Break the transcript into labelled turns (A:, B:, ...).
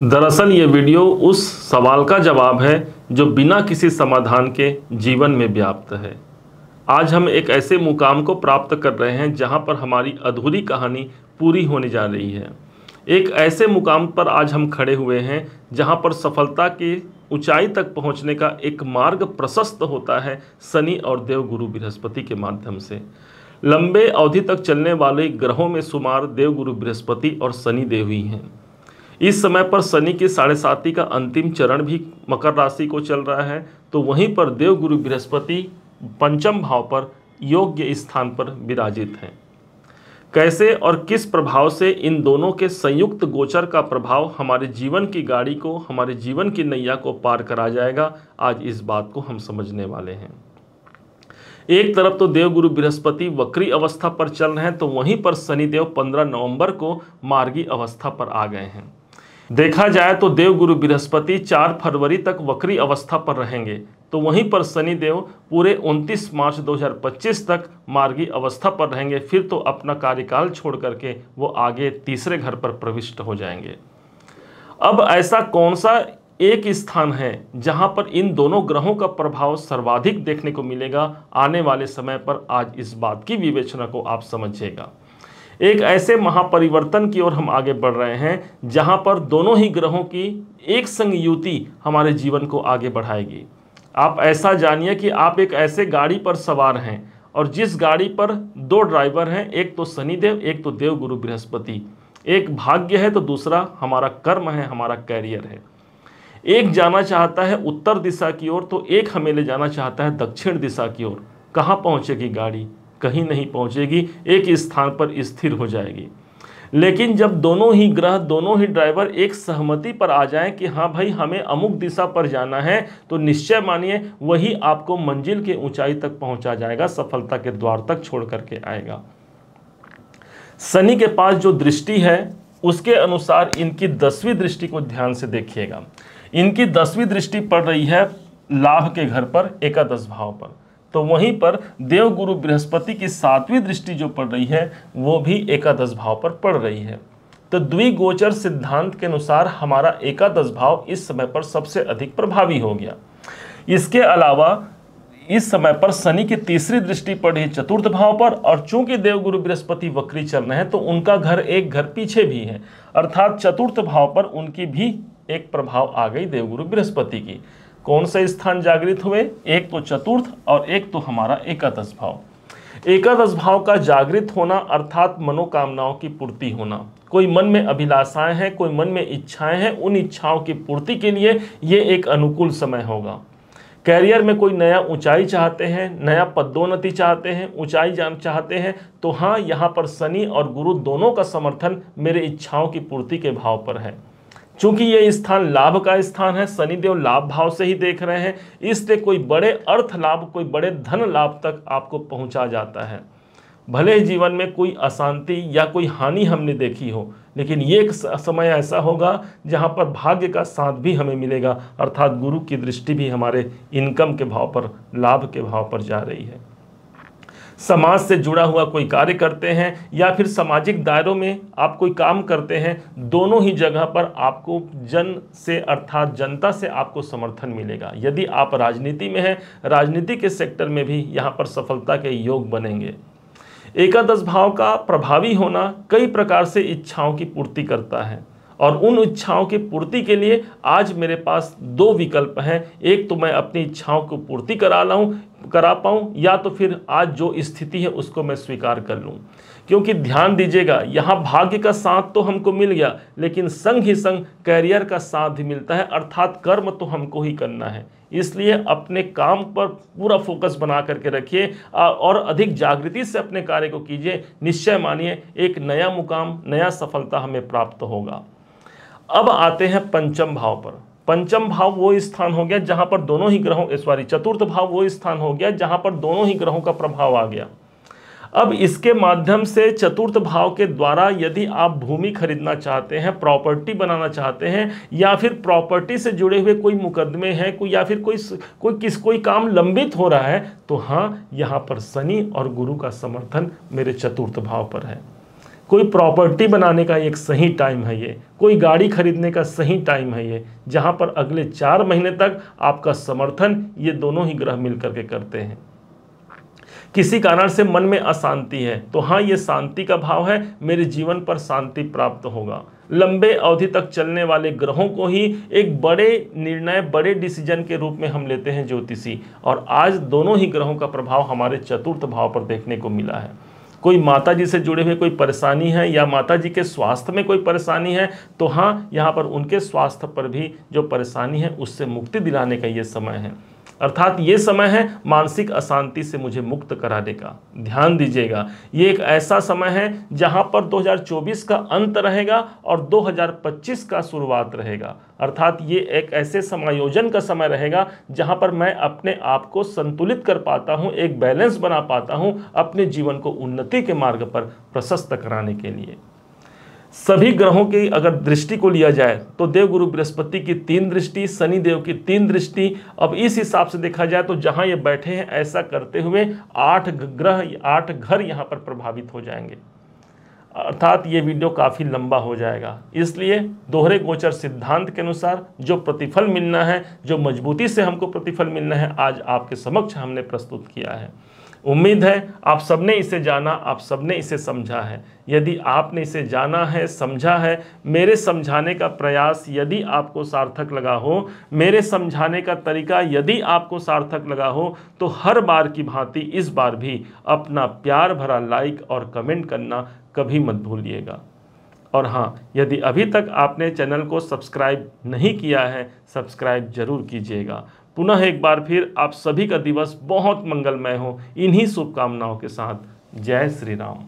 A: दरअसल ये वीडियो उस सवाल का जवाब है जो बिना किसी समाधान के जीवन में व्याप्त है। आज हम एक ऐसे मुकाम को प्राप्त कर रहे हैं जहां पर हमारी अधूरी कहानी पूरी होने जा रही है। एक ऐसे मुकाम पर आज हम खड़े हुए हैं जहां पर सफलता की ऊंचाई तक पहुंचने का एक मार्ग प्रशस्त होता है शनि और देवगुरु बृहस्पति के माध्यम से। लंबे अवधि तक चलने वाले ग्रहों में शुमार देवगुरु बृहस्पति और शनि देव ही हैं। इस समय पर शनि की 7.5 का अंतिम चरण भी मकर राशि को चल रहा है, तो वहीं पर देवगुरु बृहस्पति पंचम भाव पर योग्य स्थान पर विराजित हैं। कैसे और किस प्रभाव से इन दोनों के संयुक्त गोचर का प्रभाव हमारे जीवन की गाड़ी को, हमारे जीवन की नैया को पार करा जाएगा, आज इस बात को हम समझने वाले हैं। एक तरफ तो देवगुरु बृहस्पति वक्री अवस्था पर चल रहे हैं, तो वहीं पर शनिदेव 15 नवंबर को मार्गी अवस्था पर आ गए हैं। देखा जाए तो देवगुरु बृहस्पति 4 फरवरी तक वक्री अवस्था पर रहेंगे, तो वहीं पर शनिदेव पूरे 29 मार्च 2025 तक मार्गी अवस्था पर रहेंगे। फिर तो अपना कार्यकाल छोड़ करके वो आगे तीसरे घर पर प्रविष्ट हो जाएंगे। अब ऐसा कौन सा एक स्थान है जहां पर इन दोनों ग्रहों का प्रभाव सर्वाधिक देखने को मिलेगा आने वाले समय पर, आज इस बात की विवेचना को आप समझिएगा। एक ऐसे महापरिवर्तन की ओर हम आगे बढ़ रहे हैं जहां पर दोनों ही ग्रहों की एक संग युति हमारे जीवन को आगे बढ़ाएगी। आप ऐसा जानिए कि आप एक ऐसे गाड़ी पर सवार हैं और जिस गाड़ी पर 2 ड्राइवर हैं, एक तो शनिदेव, एक तो देवगुरु बृहस्पति। एक भाग्य है तो दूसरा हमारा कर्म है, हमारा कैरियर है। एक जाना चाहता है उत्तर दिशा की ओर, तो एक हमें ले जाना चाहता है दक्षिण दिशा की ओर। कहाँ पहुँचेगी गाड़ी? कहीं नहीं पहुँचेगी, एक स्थान पर स्थिर हो जाएगी। लेकिन जब दोनों ही ग्रह, दोनों ही ड्राइवर एक सहमति पर आ जाएं कि हाँ भाई हमें अमुक दिशा पर जाना है, तो निश्चय मानिए वही आपको मंजिल के ऊंचाई तक पहुंचा जाएगा, सफलता के द्वार तक छोड़ करके आएगा। शनि के पास जो दृष्टि है उसके अनुसार इनकी 10वीं दृष्टि को ध्यान से देखिएगा। इनकी 10वीं दृष्टि पड़ रही है लाभ के घर पर, एकादश भाव पर। तो वहीं पर देवगुरु बृहस्पति की 7वीं दृष्टि जो पड़ रही है वो भी एकादश भाव पर पड़ रही है। तो द्विगोचर सिद्धांत के अनुसार हमारा एकादश भाव इस समय पर सबसे अधिक प्रभावी हो गया। इसके अलावा इस समय पर शनि की 3री दृष्टि पड़ रही चतुर्थ भाव पर, और चूंकि देवगुरु बृहस्पति वक्री चल रहे हैं तो उनका घर एक घर पीछे भी है, अर्थात चतुर्थ भाव पर उनकी भी एक प्रभाव आ गई देवगुरु बृहस्पति की। कौन से स्थान जागृत हुए? एक तो चतुर्थ और एक तो हमारा एकादश भाव। एकादश भाव का जागृत होना अर्थात मनोकामनाओं की पूर्ति होना। कोई मन में अभिलाषाएं हैं, कोई मन में इच्छाएं हैं, उन इच्छाओं की पूर्ति के लिए ये एक अनुकूल समय होगा। कैरियर में कोई नया ऊंचाई चाहते हैं, नया पदोन्नति चाहते हैं, ऊंचाई जान चाहते हैं, तो हाँ, यहाँ पर शनि और गुरु दोनों का समर्थन मेरे इच्छाओं की पूर्ति के भाव पर है। चूंकि ये स्थान लाभ का स्थान है, शनिदेव लाभ भाव से ही देख रहे हैं, इसलिए कोई बड़े अर्थ लाभ, कोई बड़े धन लाभ तक आपको पहुंचा जाता है। भले ही जीवन में कोई अशांति या कोई हानि हमने देखी हो, लेकिन ये एक समय ऐसा होगा जहां पर भाग्य का साथ भी हमें मिलेगा, अर्थात गुरु की दृष्टि भी हमारे इनकम के भाव पर, लाभ के भाव पर जा रही है। समाज से जुड़ा हुआ कोई कार्य करते हैं या फिर सामाजिक दायरों में आप कोई काम करते हैं, दोनों ही जगह पर आपको जन से अर्थात जनता से आपको समर्थन मिलेगा। यदि आप राजनीति में हैं, राजनीति के सेक्टर में भी यहाँ पर सफलता के योग बनेंगे। एकादश भाव का प्रभावी होना कई प्रकार से इच्छाओं की पूर्ति करता है, और उन इच्छाओं की पूर्ति के लिए आज मेरे पास 2 विकल्प हैं। एक तो मैं अपनी इच्छाओं को पूर्ति करा पाऊँ, या तो फिर आज जो स्थिति है उसको मैं स्वीकार कर लूँ। क्योंकि ध्यान दीजिएगा, यहाँ भाग्य का साथ तो हमको मिल गया, लेकिन संग ही संग कैरियर का साथ भी मिलता है, अर्थात कर्म तो हमको ही करना है। इसलिए अपने काम पर पूरा फोकस बना करके रखिए और अधिक जागृति से अपने कार्य को कीजिए। निश्चय मानिए एक नया मुकाम, नया सफलता हमें प्राप्त होगा। अब आते हैं पंचम भाव पर। पंचम भाव वो स्थान हो गया जहां पर दोनों ही ग्रहों, चतुर्थ भाव वो स्थान हो गया जहां पर दोनों ही ग्रहों का प्रभाव आ गया। अब इसके माध्यम से चतुर्थ भाव के द्वारा यदि आप भूमि खरीदना चाहते हैं, प्रॉपर्टी बनाना चाहते हैं, या फिर प्रॉपर्टी से जुड़े हुए कोई मुकदमे हैं, कोई या फिर कोई काम लंबित हो रहा है, तो हाँ, यहाँ पर शनि और गुरु का समर्थन मेरे चतुर्थ भाव पर है। कोई प्रॉपर्टी बनाने का एक सही टाइम है ये, कोई गाड़ी खरीदने का सही टाइम है ये, जहां पर अगले 4 महीने तक आपका समर्थन ये दोनों ही ग्रह मिलकर के करते हैं। किसी कारण से मन में अशांति है तो हाँ, ये शांति का भाव है, मेरे जीवन पर शांति प्राप्त होगा। लंबे अवधि तक चलने वाले ग्रहों को ही एक बड़े निर्णय, बड़े डिसीजन के रूप में हम लेते हैं ज्योतिषी, और आज दोनों ही ग्रहों का प्रभाव हमारे चतुर्थ भाव पर देखने को मिला है। कोई माता जी से जुड़े हुए कोई परेशानी है या माता जी के स्वास्थ्य में कोई परेशानी है तो हाँ, यहाँ पर उनके स्वास्थ्य पर भी जो परेशानी है उससे मुक्ति दिलाने का ये समय है। अर्थात ये समय है मानसिक अशांति से मुझे मुक्त कराने का। ध्यान दीजिएगा, ये एक ऐसा समय है जहां पर 2024 का अंत रहेगा और 2025 का शुरुआत रहेगा। अर्थात ये एक ऐसे समायोजन का समय रहेगा जहां पर मैं अपने आप को संतुलित कर पाता हूं, एक बैलेंस बना पाता हूं अपने जीवन को उन्नति के मार्ग पर प्रशस्त कराने के लिए। सभी ग्रहों की अगर दृष्टि को लिया जाए तो देवगुरु बृहस्पति की 3 दृष्टि, शनि देव की 3 दृष्टि, अब इस हिसाब से देखा जाए तो जहां ये बैठे हैं ऐसा करते हुए 8 ग्रह, 8 घर यहां पर प्रभावित हो जाएंगे। अर्थात ये वीडियो काफ़ी लंबा हो जाएगा, इसलिए दोहरे गोचर सिद्धांत के अनुसार जो प्रतिफल मिलना है, जो मजबूती से हमको प्रतिफल मिलना है, आज आपके समक्ष हमने प्रस्तुत किया है। उम्मीद है आप सबने इसे जाना, आप सबने इसे समझा है। यदि आपने इसे जाना है, समझा है, मेरे समझाने का प्रयास यदि आपको सार्थक लगा हो, मेरे समझाने का तरीका यदि आपको सार्थक लगा हो, तो हर बार की भांति इस बार भी अपना प्यार भरा लाइक और कमेंट करना कभी मत भूलिएगा। और हाँ, यदि अभी तक आपने चैनल को सब्सक्राइब नहीं किया है, सब्सक्राइब जरूर कीजिएगा। पुनः एक बार फिर आप सभी का दिवस बहुत मंगलमय हो, इन्हीं शुभकामनाओं के साथ। जय श्री राम।